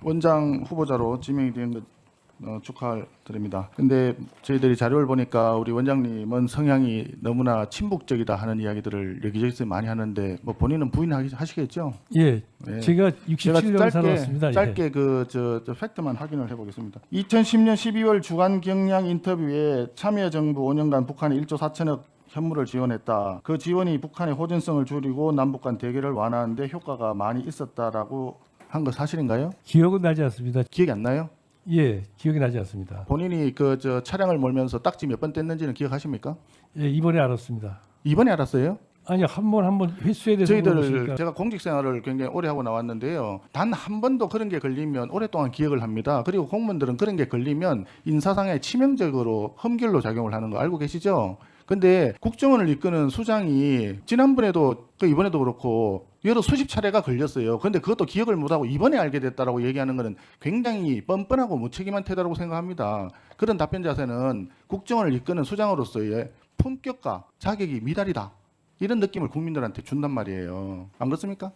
원장 후보자로 지명이 된 것 축하드립니다. 근데 저희들이 자료를 보니까 우리 원장님은 성향이 너무나 친북적이다 하는 이야기들을 여기저기서 많이 하는데 뭐 본인은 부인하시겠죠? 예, 예. 제가 제가 67년 살아왔습니다. 짧게 예. 저 팩트만 확인을 해보겠습니다. 2010년 12월 주간 경향 인터뷰에 참여정부 5년간 북한에 1조 4천억 현물을 지원했다. 그 지원이 북한의 호전성을 줄이고 남북 간 대결을 완화하는 데 효과가 많이 있었다라고 한 거 사실인가요? 기억은 나지 않습니다. 기억이 안 나요? 예, 기억이 나지 않습니다. 본인이 저 차량을 몰면서 딱지 몇 번 뗐는지는 기억하십니까? 예, 이번에 알았습니다. 이번에 알았어요? 아니요, 한 번 횟수에 대해서 저희들 물어보시니까. 제가 공직 생활을 굉장히 오래 하고 나왔는데요. 단 한 번도 그런 게 걸리면 오랫동안 기억을 합니다. 그리고 공무원들은 그런 게 걸리면 인사상에 치명적으로 험결로 작용을 하는 거 알고 계시죠? 근데 국정원을 이끄는 수장이 지난번에도 이번에도 그렇고 여러 수십 차례가 걸렸어요. 근데 그것도 기억을 못하고 이번에 알게 됐다라고 얘기하는 것은 굉장히 뻔뻔하고 무책임한 태도라고 생각합니다. 그런 답변 자세는 국정원을 이끄는 수장으로서의 품격과 자격이 미달이다. 이런 느낌을 국민들한테 준단 말이에요. 안 그렇습니까?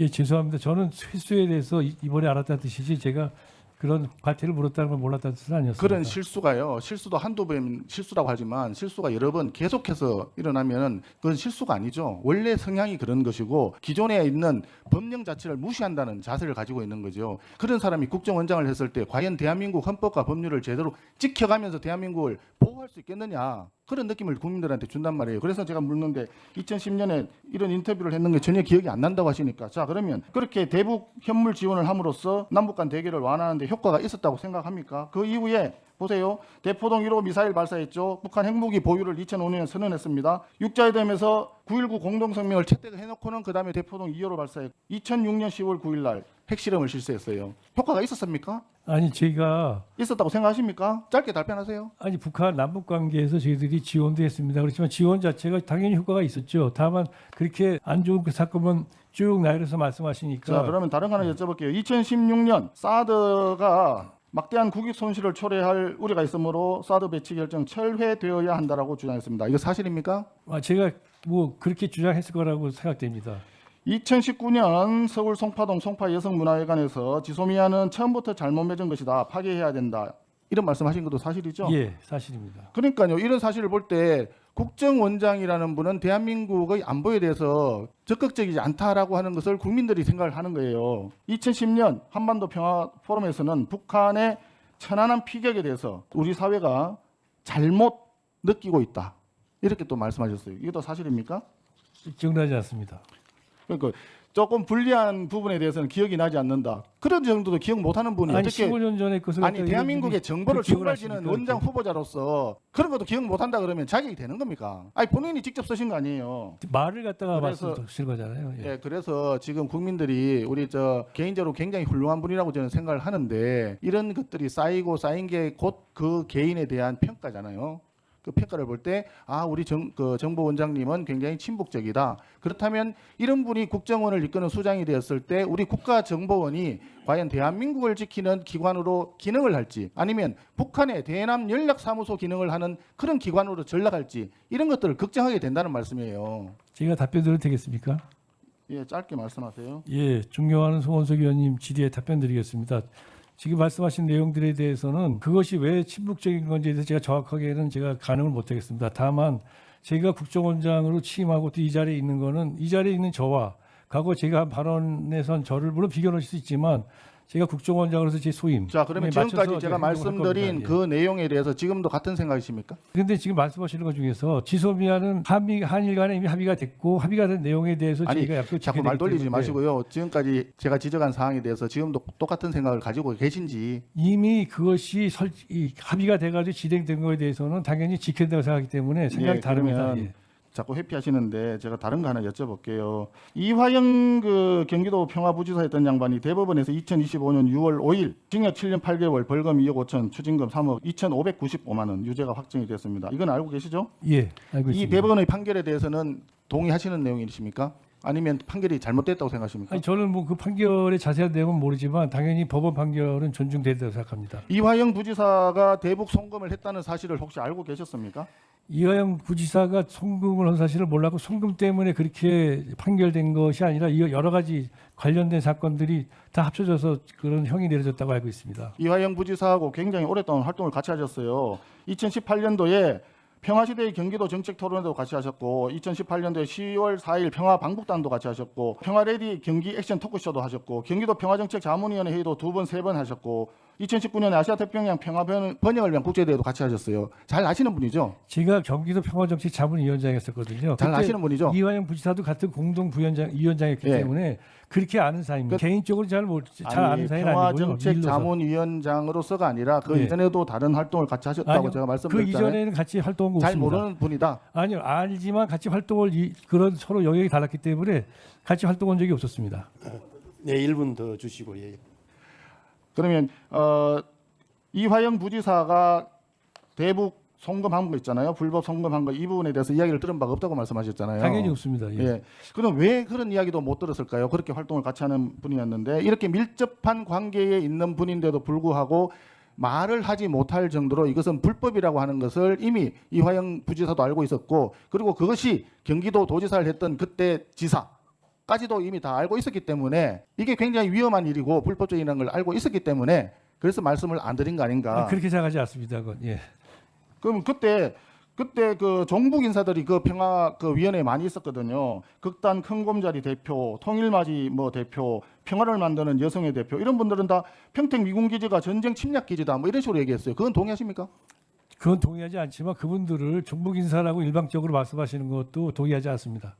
예, 죄송합니다. 저는 횟수에 대해서 이번에 알았다는 뜻이지 제가 그런 과태를 물었다는 걸 몰랐다는 뜻은 아니었습니다. 그런 실수가요. 실수도 한두 번 실수라고 하지만 실수가 여러 번 계속해서 일어나면 그건 실수가 아니죠. 원래 성향이 그런 것이고 기존에 있는 법령 자체를 무시한다는 자세를 가지고 있는 거죠. 그런 사람이 국정원장을 했을 때 과연 대한민국 헌법과 법률을 제대로 지켜가면서 대한민국을 보호할 수 있겠느냐. 그런 느낌을 국민들한테 준단 말이에요. 그래서 제가 묻는데 2010년에 이런 인터뷰를 했는데 전혀 기억이 안 난다고 하시니까 자 그러면 그렇게 대북 현물 지원을 함으로써 남북 간 대결을 완화하는 데 효과가 있었다고 생각합니까? 그 이후에 보세요. 대포동 1호 미사일 발사했죠. 북한 핵무기 보유를 2005년에 선언했습니다. 육자회담에서 9.19 공동성명을 채택해놓고는 그 다음에 대포동 2호로 발사했고 2006년 10월 9일 날 핵실험을 실시했어요. 효과가 있었습니까? 아니 제가 있었다고 생각하십니까? 짧게 답변하세요. 아니 북한 남북 관계에서 저희들이 지원도 했습니다. 그렇지만 지원 자체가 당연히 효과가 있었죠. 다만 그렇게 안 좋은 그 사건만 쭉 나열해서 말씀하시니까. 자 그러면 다른 거 하나 여쭤볼게요. 2016년 사드가 막대한 국익 손실을 초래할 우려가 있으므로 사드 배치 결정 철회되어야 한다라고 주장했습니다. 이거 사실입니까? 제가 뭐 그렇게 주장했을 거라고 생각됩니다. 2019년 서울 송파동 송파 여성문화회관에서 지소미아는 처음부터 잘못 맺은 것이다. 파괴해야 된다. 이런 말씀하신 것도 사실이죠? 예, 사실입니다. 그러니까요. 이런 사실을 볼 때 국정원장이라는 분은 대한민국의 안보에 대해서 적극적이지 않다라고 하는 것을 국민들이 생각을 하는 거예요. 2010년 한반도 평화 포럼에서는 북한의 천안함 피격에 대해서 우리 사회가 잘못 느끼고 있다. 이렇게 또 말씀하셨어요. 이것도 사실입니까? 기억나지 않습니다. 그러니까 조금 불리한 부분에 대해서는 기억이 나지 않는다. 그런 정도도 기억 못하는 분이 아니 어떻게 15년 전에 것을 아니 갖다 대한민국의 정보를 기억을 총괄지는 하십니까? 원장 후보자로서 그런 것도 기억 못한다 그러면 자격이 되는 겁니까? 아니 본인이 직접 쓰신 거 아니에요. 말을 갖다가 그래서- 말씀하신 거잖아요. 예. 예, 그래서 지금 국민들이 우리 개인적으로 굉장히 훌륭한 분이라고 저는 생각을 하는데 이런 것들이 쌓이고 쌓인 게 곧 그 개인에 대한 평가잖아요. 그 평가를 볼 때 우리 정보원장님은 굉장히 친북적이다. 그렇다면 이런 분이 국정원을 이끄는 수장이 되었을 때 우리 국가정보원이 과연 대한민국을 지키는 기관으로 기능을 할지 아니면 북한의 대남 연락사무소 기능을 하는 그런 기관으로 전락할지 이런 것들을 걱정하게 된다는 말씀이에요. 제가 답변 드려도 되겠습니까? 예, 짧게 말씀하세요. 예, 존경하는 송원석 의원님 질의에 답변 드리겠습니다. 지금 말씀하신 내용들에 대해서는 그것이 왜 친북적인 건지에 대해서 제가 정확하게는 제가 가늠을 못하겠습니다. 다만 제가 국정원장으로 취임하고 또 이 자리에 있는 거는 이 자리에 있는 저와 과거 제가 한 발언에선 저를 물론 비교할 수 있지만 제가 국정원장으로서 제 소임. 자, 그러면 지금까지 제가 말씀드린 그 내용에 대해서 지금도 같은 생각이십니까? 그런데 지금 말씀하시는 것 중에서 지소미아는 한일 간에 이미 합의가 됐고 합의가 된 내용에 대해서 아니, 저희가 약속 자꾸 말 돌리지 마시고요. 지금까지 제가 지적한 사항에 대해서 지금도 똑같은 생각을 가지고 계신지. 이미 그것이 합의가 돼가지고 진행된 거에 대해서는 당연히 지켜야 된다고 생각하기 때문에 생각이 다릅니다. 그러면 예. 자꾸 회피하시는데 제가 다른 거 하나 여쭤볼게요. 이화영 경기도 평화부지사였던 양반이 대법원에서 2025년 6월 5일 징역 7년 8개월 벌금 2억 5천 추징금 3억 2,595만 원 유죄가 확정이 됐습니다. 이건 알고 계시죠? 예, 알고 이 있습니다. 대법원의 판결에 대해서는 동의하시는 내용이십니까? 아니면 판결이 잘못됐다고 생각하십니까? 아니, 저는 뭐 그 판결의 자세한 내용은 모르지만 당연히 법원 판결은 존중된다고 생각합니다. 이화영 부지사가 대북 송금을 했다는 사실을 혹시 알고 계셨습니까? 이화영 부지사가 송금을 한 사실을 몰랐고 송금 때문에 그렇게 판결된 것이 아니라 이 여러 가지 관련된 사건들이 다 합쳐져서 그런 형이 내려졌다고 알고 있습니다. 이화영 부지사하고 굉장히 오랫동안 활동을 같이 하셨어요. 2018년도에 평화시대의 경기도 정책 토론회도 같이 하셨고 2018년도에 10월 4일 평화 방북단도 같이 하셨고 평화레디 경기 액션 토크쇼도 하셨고 경기도 평화정책 자문위원회 회의도 2번, 3번 하셨고 2019년에 아시아 태평양 평화 번영을 위한 국제대회도 같이 하셨어요. 잘 아시는 분이죠? 제가 경기도 평화정책 자문위원장이었었거든요. 잘 그때 아시는 분이죠? 이화영 부지사도 같은 공동 위원장이었기 예. 때문에 그렇게 아는 사이입니다. 개인적으로 잘 아는 아니, 사이는 아니고요. 평화정책 일로서. 자문위원장으로서가 아니라 그 예. 이전에도 다른 활동을 같이 하셨다고 아니요, 제가 그 말씀드렸잖아요. 이전에는 같이 활동한 거 잘 없습니다. 모르는 분이다. 아니요, 알지만 같이 활동을 그런 서로 영역이 달랐기 때문에 같이 활동한 적이 없었습니다. 네, 1분 더 주시고 예. 그러면 이화영 부지사가 대북 송금한 거 있잖아요. 불법 송금한 거 이 부분에 대해서 이야기를 들은 바가 없다고 말씀하셨잖아요. 당연히 없습니다. 예. 예. 그럼 왜 그런 이야기도 못 들었을까요? 그렇게 활동을 같이 하는 분이었는데 이렇게 밀접한 관계에 있는 분인데도 불구하고 말을 하지 못할 정도로 이것은 불법이라고 하는 것을 이미 이화영 부지사도 알고 있었고 그리고 그것이 경기도 도지사를 했던 그때 지사까지도 이미 다 알고 있었기 때문에 이게 굉장히 위험한 일이고 불법적이라는 걸 알고 있었기 때문에 그래서 말씀을 안 드린 거 아닌가. 그렇게 생각하지 않습니다. 그건. 예. 그럼 그때 그 종북 인사들이 그 평화 그 위원회에 많이 있었거든요. 극단 큰곰자리 대표, 통일맞이 뭐 대표, 평화를 만드는 여성의 대표 이런 분들은 다 평택 미군 기지가 전쟁 침략 기지다 뭐 이런 식으로 얘기했어요. 그건 동의하십니까? 그건 동의하지 않지만 그분들을 종북 인사라고 일방적으로 말씀하시는 것도 동의하지 않습니다.